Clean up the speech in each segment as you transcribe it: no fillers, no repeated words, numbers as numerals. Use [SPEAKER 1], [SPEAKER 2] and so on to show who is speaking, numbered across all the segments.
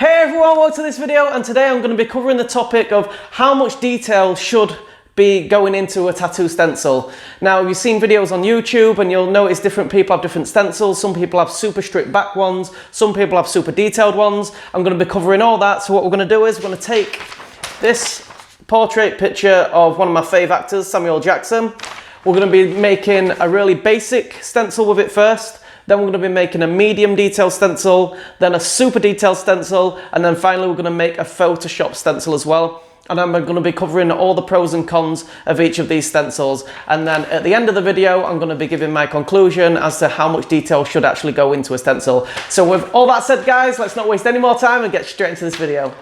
[SPEAKER 1] Hey everyone, welcome to this video, and today I'm going to be covering the topic of how much detail should be going into a tattoo stencil. Now, you've seen videos on YouTube and you'll notice different people have different stencils. Some people have super strict back ones, some people have super detailed ones. I'm going to be covering all that. So what we're going to do is we're going to take this portrait picture of one of my fave actors, Samuel Jackson. We're going to be making a really basic stencil with it first. Then we're going to be making a medium detail stencil, then a super detailed stencil, and then finally we're going to make a Photoshop stencil as well. And I'm going to be covering all the pros and cons of each of these stencils. And then at the end of the video, I'm going to be giving my conclusion as to how much detail should actually go into a stencil. So with all that said, guys, let's not waste any more time and get straight into this video.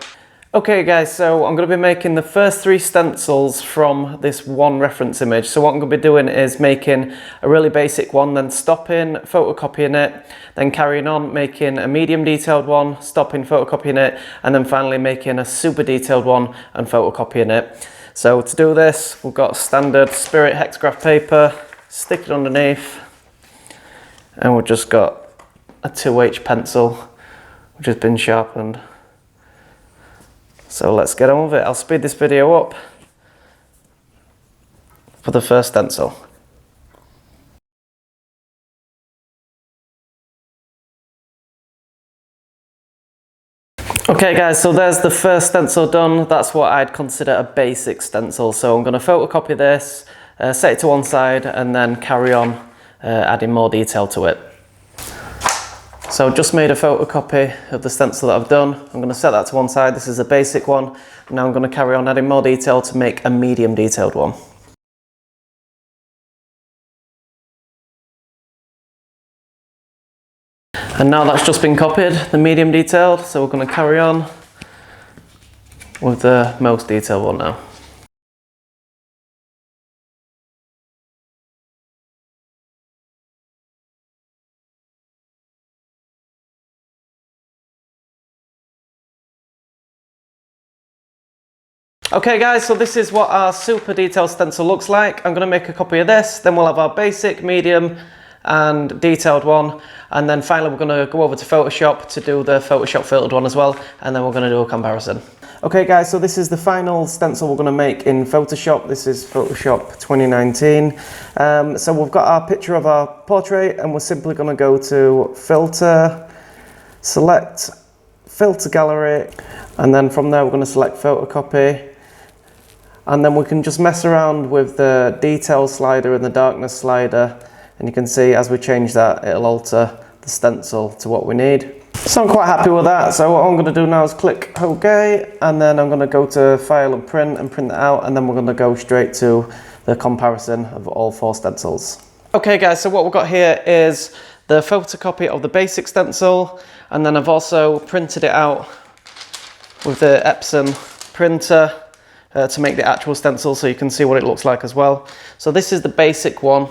[SPEAKER 1] Okay guys, so I'm going to be making the first 3 stencils from this one reference image. So what I'm going to be doing is making a really basic one, then stopping, photocopying it, then carrying on making a medium detailed one, stopping, photocopying it, and then finally making a super detailed one and photocopying it. So to do this, we've got standard Spirit hex graph paper, stick it underneath, and we've just got a 2H pencil which has been sharpened. So let's get on with it. I'll speed this video up for the first stencil. Okay guys, so there's the first stencil done. That's what I'd consider a basic stencil. So I'm going to photocopy this, set it to one side, and then carry on adding more detail to it. So I've just made a photocopy of the stencil that I've done. I'm going to set that to one side. This is a basic one. Now I'm going to carry on adding more detail to make a medium detailed one. And now that's just been copied, the medium detailed. So we're going to carry on with the most detailed one now. Okay guys, so this is what our super detailed stencil looks like. I'm going to make a copy of this, then we'll have our basic, medium and detailed one, and then finally we're going to go over to Photoshop to do the Photoshop filtered one as well, and then we're going to do a comparison. Okay guys, so this is the final stencil we're going to make in Photoshop. This is Photoshop 2019. So we've got our picture of our portrait, and we're simply going to go to Filter, select Filter Gallery, and then from there we're going to select Photocopy. And then we can just mess around with the detail slider and the darkness slider, and you can see as we change that, it'll alter the stencil to what we need. So I'm quite happy with that. So what I'm going to do now is click OK, and then I'm going to go to File and Print that out, and then we're going to go straight to the comparison of all 4 stencils. Okay guys, so what we've got here is the photocopy of the basic stencil, and then I've also printed it out with the Epson printer to make the actual stencil, so you can see what it looks like as well. So this is the basic one.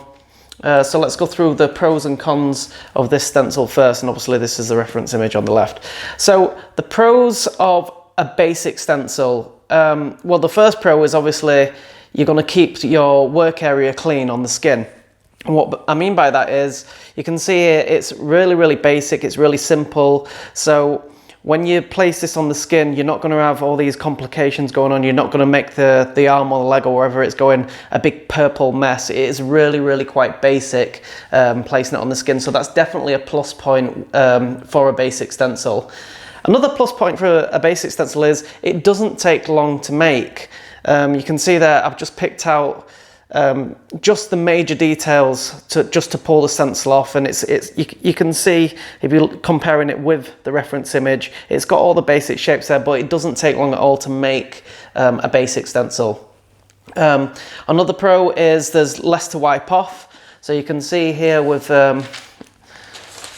[SPEAKER 1] So let's go through the pros and cons of this stencil first, and obviously this is the reference image on the left. So the pros of a basic stencil, well, the first pro is obviously you're going to keep your work area clean on the skin. And what I mean by that is, you can see here it's really basic, it's really simple. So when you place this on the skin, you're not going to have all these complications going on. You're not going to make the arm or the leg or wherever it's going a big purple mess. It is really quite basic placing it on the skin. So that's definitely a plus point for a basic stencil. Another plus point for a basic stencil is it doesn't take long to make. You can see there I've just picked out just the major details to pull the stencil off, and you can see if you're comparing it with the reference image, it's got all the basic shapes there, but it doesn't take long at all to make a basic stencil. Another pro is there's less to wipe off, so you can see here with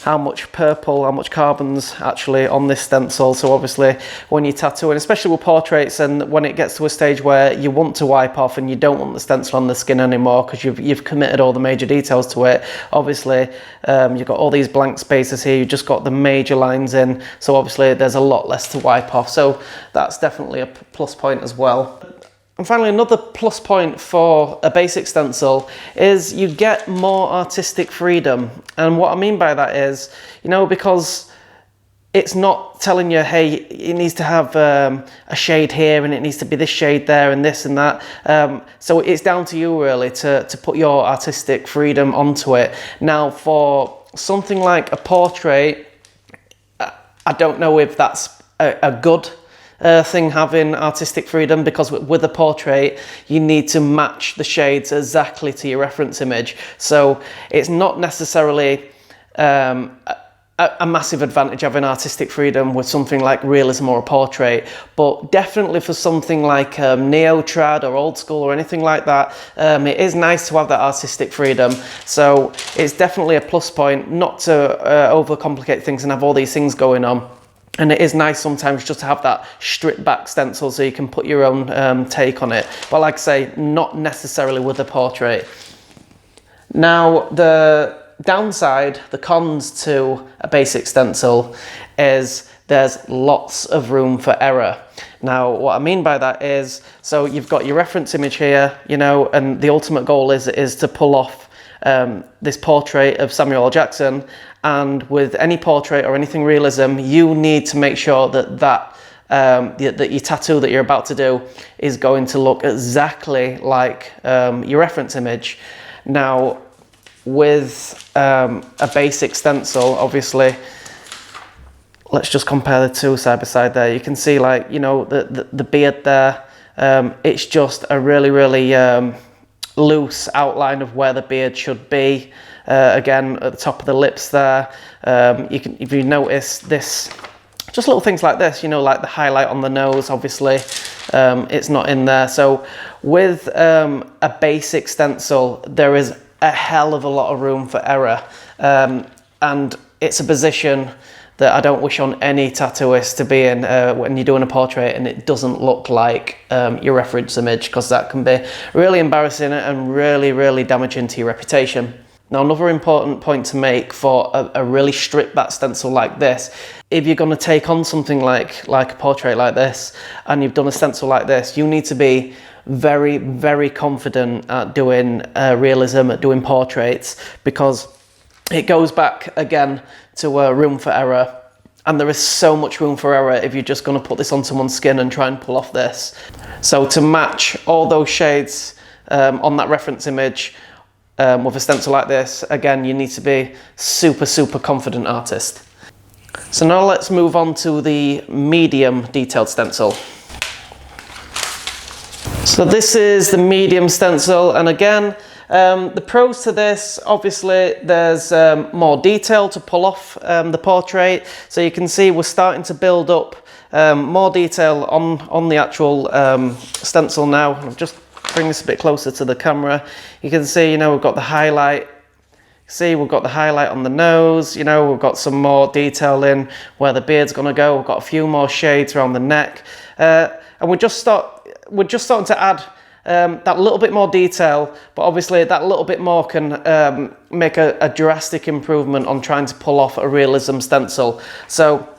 [SPEAKER 1] how much purple, how much carbon's actually on this stencil. So obviously when you tattoo, and especially with portraits, and when it gets to a stage where you want to wipe off and you don't want the stencil on the skin anymore because you've committed all the major details to it, obviously you've got all these blank spaces here, you've just got the major lines in, so obviously there's a lot less to wipe off. So that's definitely a plus point as well. And finally, another plus point for a basic stencil is you get more artistic freedom. And what I mean by that is, you know, because it's not telling you, hey, it needs to have a shade here and it needs to be this shade there and this and that. So it's down to you really to put your artistic freedom onto it. Now for something like a portrait, I don't know if that's a good thing, having artistic freedom, because with a portrait you need to match the shades exactly to your reference image. So it's not necessarily a massive advantage having artistic freedom with something like realism or a portrait, but definitely for something like neo-trad or old school or anything like that, it is nice to have that artistic freedom. So it's definitely a plus point not to overcomplicate things and have all these things going on. And it is nice sometimes just to have that stripped back stencil so you can put your own take on it. But like I say, not necessarily with a portrait. Now the downside, the cons to a basic stencil is there's lots of room for error. Now what I mean by that is, so you've got your reference image here, you know, and the ultimate goal is to pull off this portrait of Samuel L. Jackson, and with any portrait or anything realism, you need to make sure that your tattoo that you're about to do is going to look exactly like your reference image. Now with a basic stencil, obviously, let's just compare the two side by side there. You can see, like, you know, the beard there, it's just a really loose outline of where the beard should be. Again, at the top of the lips there, if you notice this, just little things like this, you know, like the highlight on the nose, obviously, it's not in there. So with a basic stencil, there is a hell of a lot of room for error, and it's a position that I don't wish on any tattooist to be in when you're doing a portrait and it doesn't look like your reference image, because that can be really embarrassing and really damaging to your reputation. Now, another important point to make for a really stripped back stencil like this, if you're going to take on something like a portrait like this and you've done a stencil like this, you need to be very confident at doing realism, at doing portraits, because it goes back again to room for error, and there is so much room for error if you're just going to put this on someone's skin and try and pull off this. So to match all those shades on that reference image with a stencil like this, again, you need to be super confident artist. So now let's move on to the medium detailed stencil. So this is the medium stencil, and again, the pros to this, obviously there's more detail to pull off the portrait. So you can see we're starting to build up more detail on the actual stencil now. I'll just bring this a bit closer to the camera. You can see, you know, we've got the highlight. See, we've got the highlight on the nose, you know, we've got some more detail in where the beard's gonna go. We've got a few more shades around the neck. And we're just starting to add that little bit more detail, but obviously that little bit more can make a drastic improvement on trying to pull off a realism stencil. So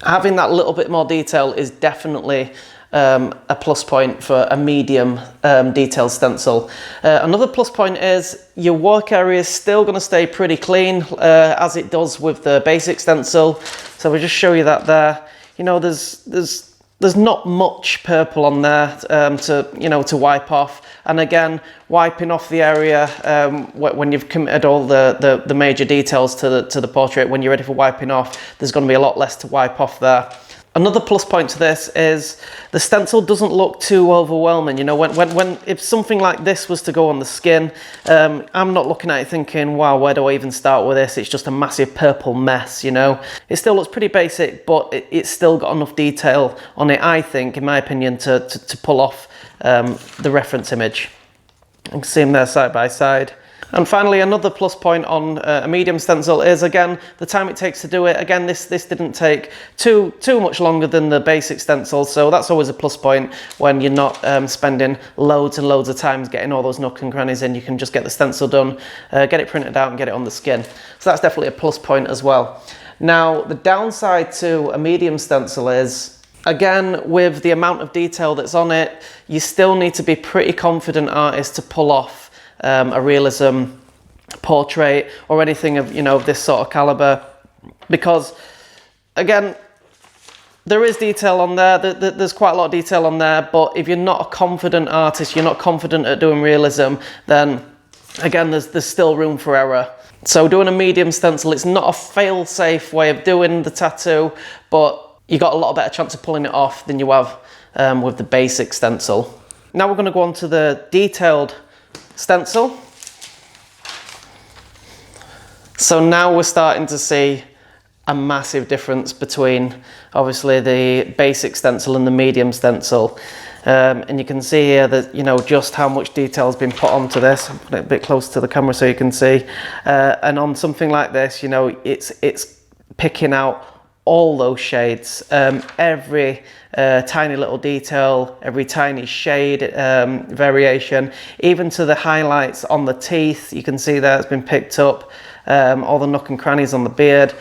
[SPEAKER 1] having that little bit more detail is definitely a plus point for a medium detailed stencil. Another plus point is your work area is still going to stay pretty clean as it does with the basic stencil. So we'll just show you that there. You know, there's not much purple on there to wipe off, and again, wiping off the area when you've committed all the major details to the portrait, when you're ready for wiping off, there's going to be a lot less to wipe off there. Another plus point to this is the stencil doesn't look too overwhelming. You know, if something like this was to go on the skin, I'm not looking at it thinking, wow, where do I even start with this? It's just a massive purple mess, you know. It still looks pretty basic, but it's still got enough detail on it, I think, in my opinion, to pull off the reference image. You can see them there side by side. And finally, another plus point on a medium stencil is, again, the time it takes to do it. Again, this didn't take too much longer than the basic stencil, so that's always a plus point when you're not spending loads and loads of time getting all those nooks and crannies in. You can just get the stencil done, get it printed out and get it on the skin. So that's definitely a plus point as well. Now, the downside to a medium stencil is, again, with the amount of detail that's on it, you still need to be pretty confident artist to pull off a realism portrait or anything of, you know, this sort of caliber, because again, there is detail on there. There's quite a lot of detail on there, but if you're not a confident artist, you're not confident at doing realism, then again, there's still room for error. So doing a medium stencil, it's not a fail-safe way of doing the tattoo, but you got a lot better chance of pulling it off than you have with the basic stencil. Now we're going to go on to the detailed stencil. So now we're starting to see a massive difference between obviously the basic stencil and the medium stencil. And you can see here that, you know, just how much detail has been put onto this. I'll put it a bit close to the camera so you can see. And on something like this, you know, it's picking out all those shades, every tiny little detail, every tiny shade variation, even to the highlights on the teeth. You can see that it's been picked up, all the nook and crannies on the beard.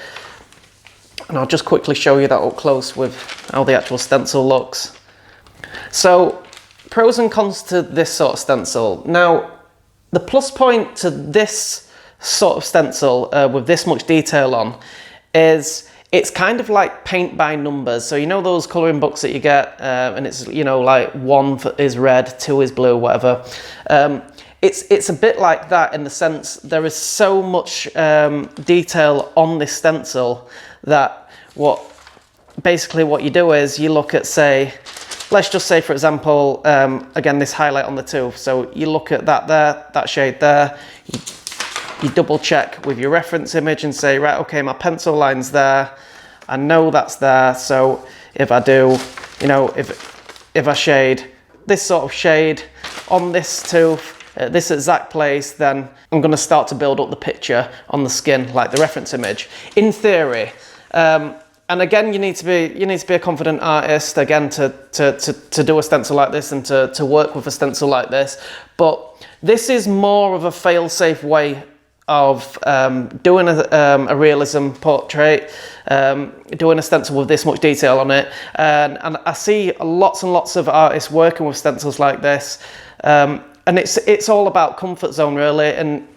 [SPEAKER 1] And I'll just quickly show you that up close with how the actual stencil looks. So, pros and cons to this sort of stencil. Now, the plus point to this sort of stencil with this much detail on is it's kind of like paint by numbers. So you know those colouring books that you get and it's, you know, like 1 is red, 2 is blue, whatever. It's a bit like that in the sense there is so much detail on this stencil that basically what you do is you look at, say, let's just say for example, again this highlight on the tooth. So you look at that there, that shade there, you double check with your reference image and say, right, okay, my pencil line's there, I know that's there, so if I do, you know, if I shade this sort of shade on this tooth, this exact place, then I'm going to start to build up the picture on the skin like the reference image. In theory, and again, you need to be a confident artist again to do a stencil like this and to work with a stencil like this. But this is more of a fail-safe way of doing a realism portrait, doing a stencil with this much detail on it, and I see lots and lots of artists working with stencils like this, and it's all about comfort zone really. And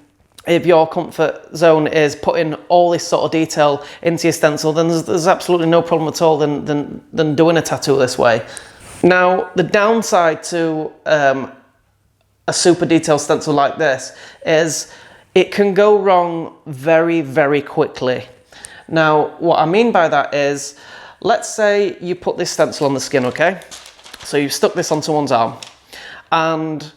[SPEAKER 1] if your comfort zone is putting all this sort of detail into your stencil, then there's absolutely no problem at all than doing a tattoo this way. Now, the downside to a super detailed stencil like this is it can go wrong very, very quickly. Now, what I mean by that is, let's say you put this stencil on the skin, okay? So you've stuck this on someone's arm, and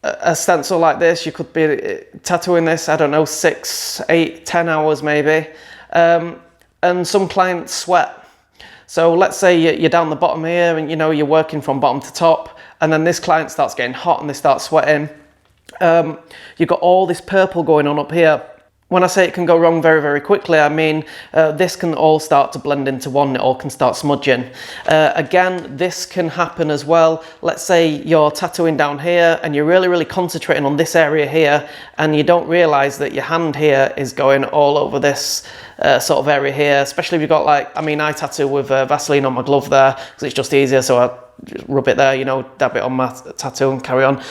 [SPEAKER 1] a stencil like this, you could be tattooing this, I don't know, 6, 8, 10 hours maybe, and some clients sweat. So let's say you're down the bottom here and you know you're working from bottom to top, and then this client starts getting hot and they start sweating. You've got all this purple going on up here. When I say it can go wrong very, very quickly, I mean this can all start to blend into one, it all can start smudging. Again, this can happen as well. Let's say you're tattooing down here and you're really, really concentrating on this area here, and you don't realise that your hand here is going all over this sort of area here, especially if you've got, like, I mean, I tattoo with Vaseline on my glove there because it's just easier, so I just rub it there, you know, dab it on my tattoo and carry on.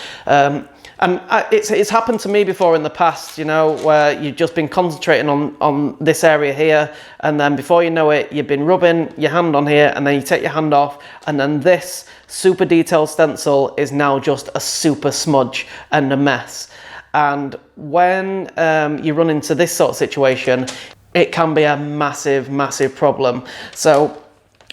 [SPEAKER 1] And it's happened to me before in the past, you know, where you've just been concentrating on this area here, and then before you know it, you've been rubbing your hand on here, and then you take your hand off, and then this super detailed stencil is now just a super smudge and a mess. And when you run into this sort of situation, it can be a massive, massive problem. So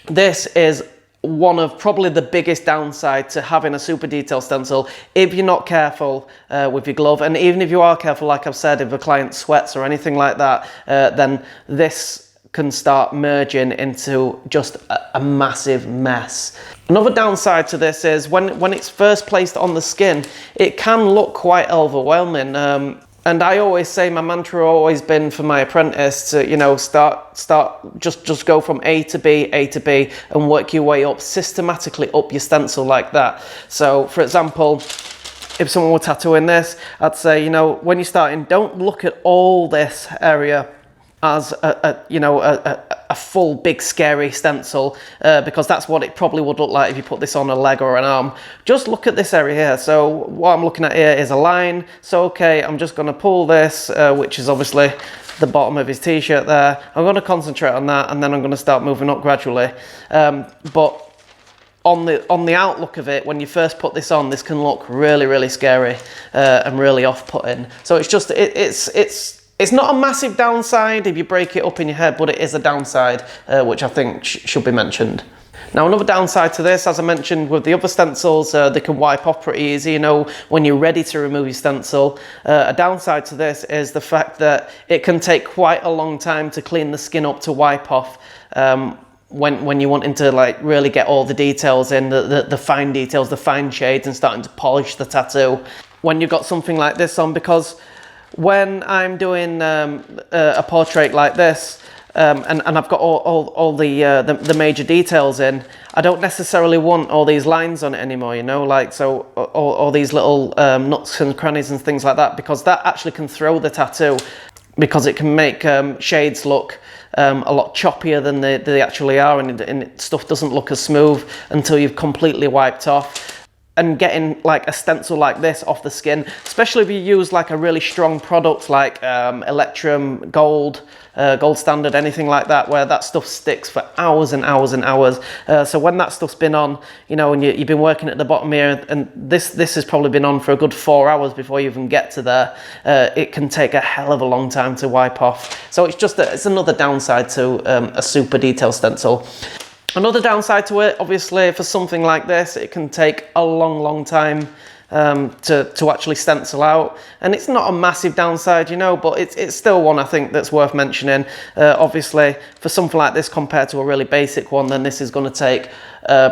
[SPEAKER 1] this is one of probably the biggest downside to having a super detailed stencil if you're not careful with your glove. And even if you are careful, like I've said, if a client sweats or anything like that, then this can start merging into just a massive mess. Another downside to this is when it's first placed on the skin, it can look quite overwhelming. And I always say, my mantra always been for my apprentice to, you know, just go from A to B and work your way up systematically up your stencil like that. So for example, if someone were tattooing this, I'd say, you know, when you're starting, don't look at all this area. as a full big scary stencil, because that's what it probably would look like if you put this on a leg or an arm. Just look at this area here. So what I'm looking at here is a line. So okay, I'm just going to pull this, which is obviously the bottom of his t-shirt there. I'm going to concentrate on that, and then I'm going to start moving up gradually. But on the outlook of it, when you first put this on, this can look really, really scary and really off-putting. So it's just it's not a massive downside if you break it up in your head, but it is a downside, which I think should be mentioned. Now, another downside to this, as I mentioned with the other stencils, they can wipe off pretty easy, when you're ready to remove your stencil. A downside to this is the fact that it can take quite a long time to clean the skin up to wipe off, when you're wanting to really get all the details in, the fine details, the fine shades, and starting to polish the tattoo. When you've got something like this on, because when I'm doing a portrait like this, and I've got all the major details in, I don't necessarily want all these lines on it anymore, so all these little nooks and crannies and things like that, because that actually can throw the tattoo, because it can make shades look a lot choppier than they actually are, and stuff doesn't look as smooth until you've completely wiped off. And getting a stencil like this off the skin, especially if you use a really strong product like Electrum, Gold Standard, anything like that, where that stuff sticks for hours and hours and hours. So when that stuff's been on, and you've been working at the bottom here, and this has probably been on for a good 4 hours before you even get to there, it can take a hell of a long time to wipe off. So it's another downside to a super detail stencil. Another downside to it, obviously, for something like this, it can take a long time to actually stencil out, and it's not a massive downside, but it's still one I think that's worth mentioning. Obviously, for something like this compared to a really basic one, then this is going to take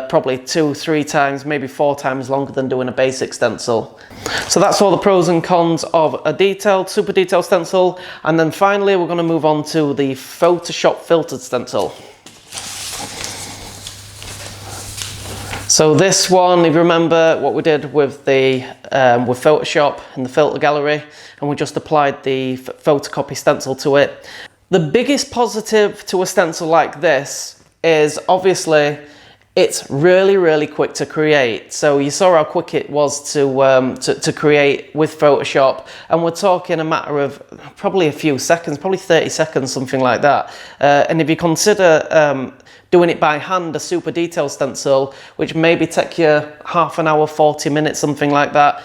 [SPEAKER 1] probably 2-3 times, maybe 4 times longer than doing a basic stencil. So that's all the pros and cons of a super detailed stencil, and then finally we're going to move on to the Photoshop filtered stencil. So this one, if you remember what we did with with Photoshop and the filter gallery, and we just applied the photocopy stencil to it. The biggest positive to a stencil like this is obviously it's really quick to create. So you saw how quick it was to create with Photoshop, and we're talking a matter of probably a few seconds, probably 30 seconds, something like that. And if you consider doing it by hand, a super detailed stencil, which maybe take you half an hour, 40 minutes, something like that.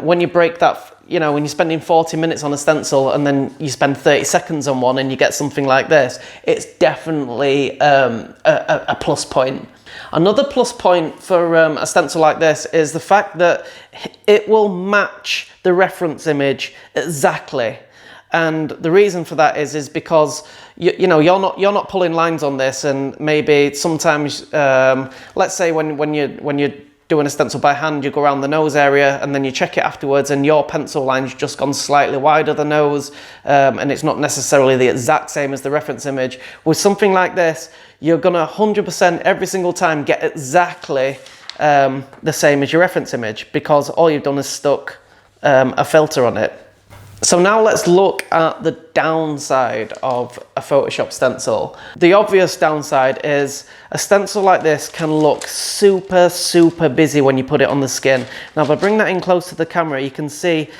[SPEAKER 1] When you break that, when you're spending 40 minutes on a stencil and then you spend 30 seconds on one and you get something like this, it's definitely a plus point. Another plus point for a stencil like this is the fact that it will match the reference image exactly. And the reason for that is because you're not pulling lines on this, and maybe sometimes let's say when you're doing a stencil by hand, you go around the nose area and then you check it afterwards, and your pencil line's just gone slightly wider the nose, and it's not necessarily the exact same as the reference image. With something like this, you're gonna 100% every single time get exactly the same as your reference image, because all you've done is stuck a filter on it. So now let's look at the downside of a Photoshop stencil. The obvious downside is a stencil like this can look super busy when you put it on the skin. Now if I bring that in close to the camera, you can see,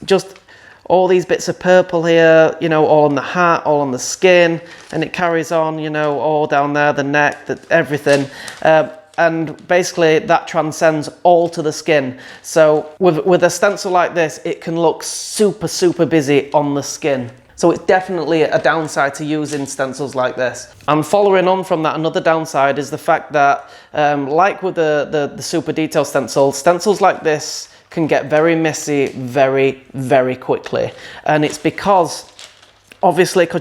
[SPEAKER 1] just all these bits of purple here, all on the hat, all on the skin, and it carries on, all down there, the neck, everything. And basically that transcends all to the skin. So with a stencil like this, it can look super busy on the skin. So it's definitely a downside to using stencils like this. And following on from that, another downside is the fact that, like with the super detail stencils like this can get very messy very quickly. And it's because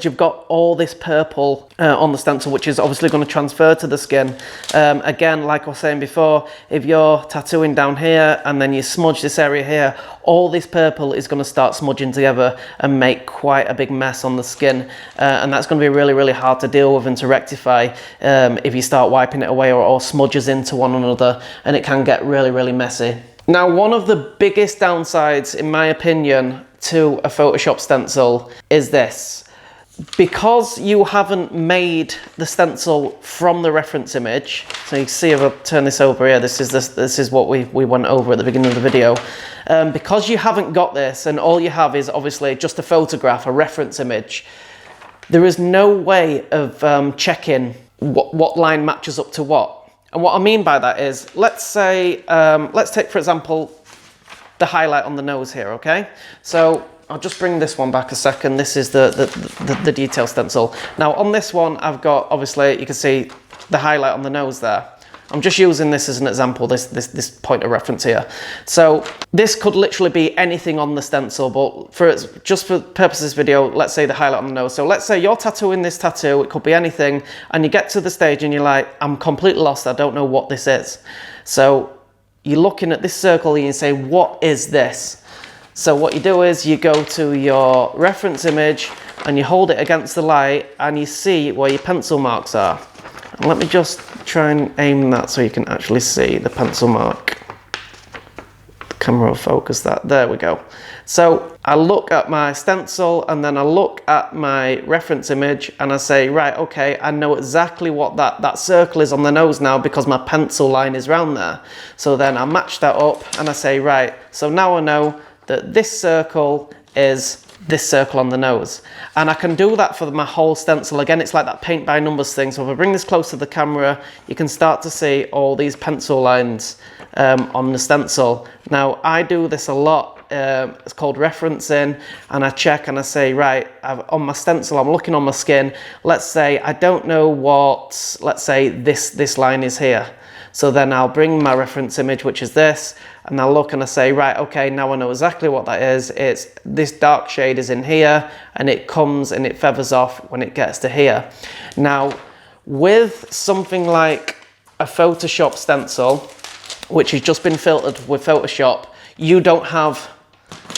[SPEAKER 1] you've got all this purple on the stencil, which is obviously going to transfer to the skin. Again, like I was saying before, if you're tattooing down here and then you smudge this area here, all this purple is going to start smudging together and make quite a big mess on the skin. And that's going to be really hard to deal with and to rectify if you start wiping it away, or smudges into one another, and it can get really messy. Now, one of the biggest downsides, in my opinion, to a Photoshop stencil is this. because you haven't made the stencil from the reference image, so you can see if I turn this over here, this is what we went over at the beginning of the video. Because you haven't got this and all you have is obviously just a photograph, a reference image, there is no way of checking what line matches up to what. And what I mean by that is, let's say, let's take for example, the highlight on the nose here, okay? So I'll just bring this one back a second. This is the detail stencil. Now on this one, I've got, obviously, you can see the highlight on the nose there. I'm just using this as an example, this point of reference here. So this could literally be anything on the stencil, but just for purposes of this video, let's say the highlight on the nose. So let's say you're tattooing this tattoo, it could be anything, and you get to the stage and you're like, I'm completely lost, I don't know what this is. So you're looking at this circle and you say, what is this? So what you do is you go to your reference image and you hold it against the light and you see where your pencil marks are. And let me just try and aim that so you can actually see the pencil mark. The camera will focus that. There we go. So I look at my stencil and then I look at my reference image and I say, right, okay, I know exactly what that circle is on the nose now because my pencil line is round there. So then I match that up and I say, right, so now I know that this circle is this circle on the nose. And I can do that for my whole stencil. Again, it's like that paint by numbers thing. So if I bring this close to the camera, you can start to see all these pencil lines on the stencil. Now, I do this a lot. It's called referencing, and I check and I say, right, on my stencil, I'm looking on my skin. Let's say I don't know what, let's say this line is here. So then I'll bring my reference image, which is this, and I'll look and I say, right, okay, now I know exactly what that is. It's this dark shade is in here, and it comes and it feathers off when it gets to here. Now, with something like a Photoshop stencil, which has just been filtered with Photoshop, you don't have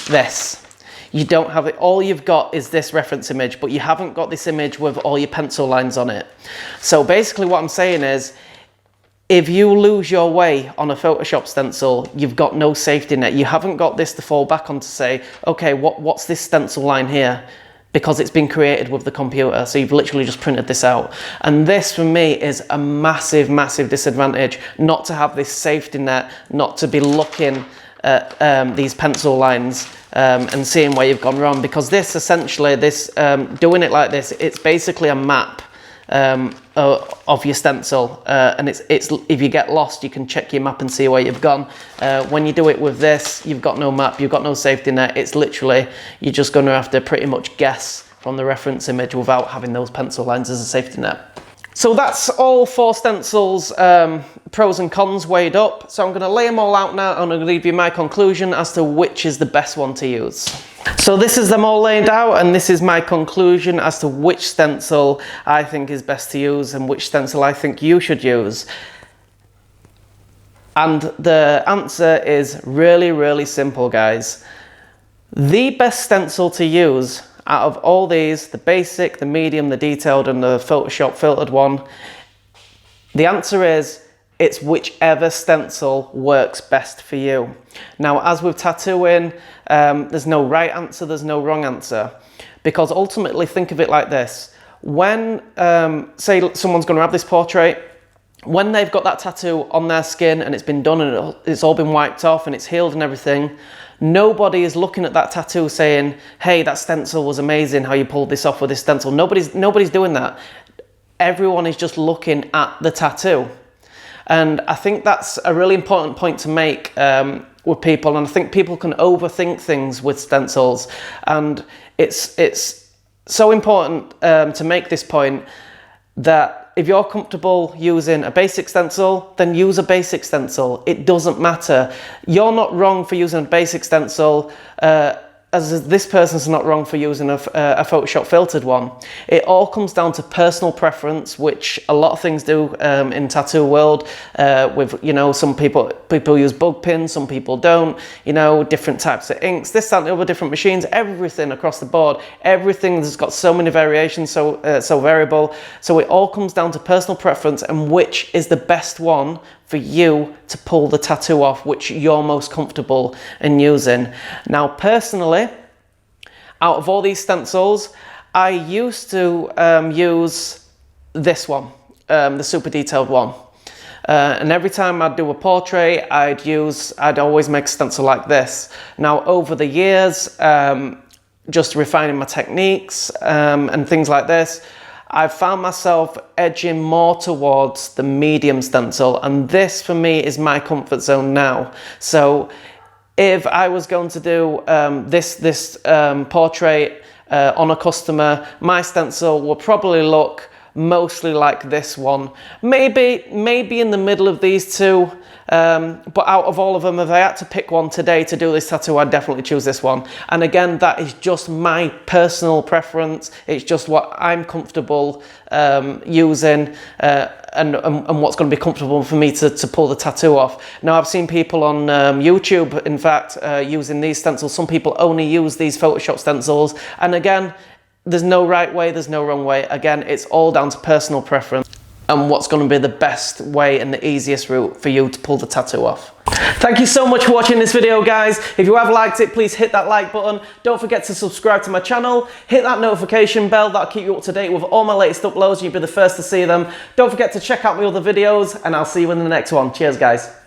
[SPEAKER 1] this. You don't have it. All you've got is this reference image, but you haven't got this image with all your pencil lines on it. So basically what I'm saying is, if you lose your way on a Photoshop stencil, you've got no safety net. You haven't got this to fall back on to say, okay, what's this stencil line here? Because it's been created with the computer. So you've literally just printed this out. And this for me is a massive, massive disadvantage, not to have this safety net, not to be looking at these pencil lines and seeing where you've gone wrong. Because this essentially, doing it like this, it's basically a map of your stencil, and it's if you get lost, you can check your map and see where you've gone. When you do it with this, you've got no map, you've got no safety net. It's literally, you're just going to have to pretty much guess from the reference image without having those pencil lines as a safety net. So that's all 4 stencils, pros and cons weighed up. So I'm going to lay them all out now and I'm going to leave you my conclusion as to which is the best one to use. So this is them all laid out, and this is my conclusion as to which stencil I think is best to use and which stencil I think you should use. And the answer is really, really simple, guys. The best stencil to use out of all these, the basic, the medium, the detailed, and the Photoshop filtered one, the answer is, it's whichever stencil works best for you. Now, as with tattooing, there's no right answer, there's no wrong answer. Because ultimately, think of it like this. When, say someone's gonna have this portrait, when they've got that tattoo on their skin and it's been done and it's all been wiped off and it's healed and everything, nobody is looking at that tattoo saying, hey, that stencil was amazing, how you pulled this off with this stencil. Nobody's doing that. Everyone is just looking at the tattoo. And I think that's a really important point to make with people. And I think people can overthink things with stencils. And it's so important to make this point that if you're comfortable using a basic stencil, then use a basic stencil. It doesn't matter. You're not wrong for using a basic stencil, as this person's not wrong for using a Photoshop filtered one. It all comes down to personal preference, which a lot of things do in tattoo world. With, you know, some people use bug pins, some people don't. You know, different types of inks, this, that, and the other, different machines, everything across the board. Everything has got so many variations, so variable. So it all comes down to personal preference and which is the best one for you to pull the tattoo off, which you're most comfortable in using. Now, personally, out of all these stencils, I used to use this one, the super detailed one. And every time I'd do a portrait, I'd always make a stencil like this. Now, over the years, just refining my techniques and things like this, I've found myself edging more towards the medium stencil, and this for me is my comfort zone now. So if I was going to do this portrait on a customer, my stencil will probably look mostly like this one. Maybe in the middle of these two, but out of all of them, if I had to pick one today to do this tattoo, I'd definitely choose this one. And again, that is just my personal preference. It's just what I'm comfortable using and what's going to be comfortable for me to pull the tattoo off. Now, I've seen people on YouTube, in fact, using these stencils. Some people only use these Photoshop stencils. And again, there's no right way, there's no wrong way. Again, it's all down to personal preference and what's going to be the best way and the easiest route for you to pull the tattoo off. Thank you so much for watching this video, guys. If you have liked it, please hit that like button. Don't forget to subscribe to my channel. Hit that notification bell. That'll keep you up to date with all my latest uploads. You'll be the first to see them. Don't forget to check out my other videos, and I'll see you in the next one. Cheers, guys.